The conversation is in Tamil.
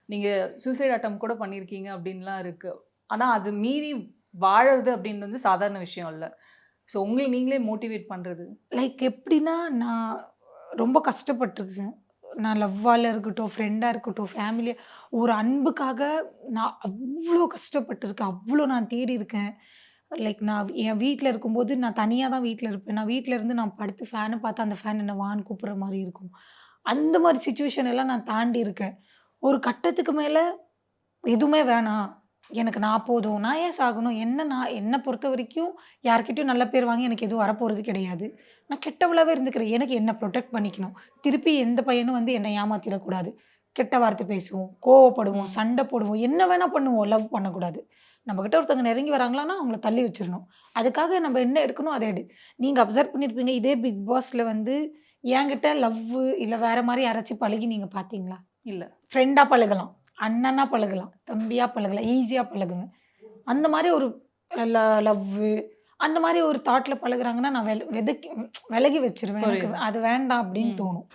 நீங்க சூசைட் அட்டெம்ப்ட் கூட பண்ணியிருக்கீங்க அப்படின்லாம் இருக்கு. ஆனா அது மீறி வாழறது அப்படின்னு வந்து சாதாரண விஷயம் இல்ல. ஸோ உங்கள நீங்களே மோட்டிவேட் பண்றது. லைக் எப்படின்னா, நான் ரொம்ப கஷ்டப்பட்டுருக்கேன். நான் லவ்வால இருக்கட்டும், ஃப்ரெண்டா இருக்கட்டும், ஃபேமிலியா ஒரு அன்புக்காக நான் அவ்ளோ கஷ்டப்பட்டுருக்கேன். அவ்ளோ நான் தேடியிருக்கேன். லைக் நான் என் வீட்ல இருக்கும்போது நான் தனியா தான் வீட்ல இருப்பேன். நான் வீட்ல இருந்து நான் படுத்து ஃபேன பார்த்தா, அந்த ஃபேன் என்ன வான்னு கூப்பிடுற மாரி இருக்கும். அந்த மாரி சிச்சுவேஷன் எல்லாம் நான் தாண்டி இருக்கேன். ஒரு கட்டத்துக்கு மேல எதுவுமே வேணாம். எனக்கு நான் போதும். நான் ஏன் சாகணும்? என்ன பொறுத்தவரைக்கும் யார்கிட்டயும் நல்ல பேர் வாங்கி எனக்கு எதுவும் வரப்போறது கிடையாது. நான் கெட்டவளாவே இருந்துக்கிறேன். எனக்கு என்ன புரொடெக்ட் பண்ணிக்கணும். திருப்பி எந்த பையனும் வந்து என்ன ஏமாத்திறக்கூடாது. கெட்ட வார்த்தை பேசுவோம், கோவப்படுவோம், ம். சண்டை போடுவோம். என்ன வேணா பண்ணுவோம். லவ் பண்ணக்கூடாது. நம்மகிட்ட ஒருத்தவங்க நெருங்கி வராங்களான்னா, அவங்கள தள்ளி வச்சுரணும். அதுக்காக நம்ம என்ன எடுக்கணும் அத எடு. நீங்க அப்சர்வ் பண்ணியிருப்பீங்க. இதே பிக் பாஸ்ல வந்து என்கிட்ட லவ்வு இல்ல வேற மாரி யாராச்சும் பழகி நீங்க பார்த்தீங்களா? இல்ல. ஃப்ரெண்டா பழகலாம். அண்ணனா பழகலாம். தம்பியா பழகலாம். ஈஸியா பழகுவேன். அந்த மாரி ஒரு ல லவ்வு அந்த மாரி ஒரு தாட்ல பழகுறாங்கன்னா, நான் வெலகி வச்சுருவேன். எனக்கு புரியுது. அது வேண்டாம் அப்படின்னு ம். தோணும்.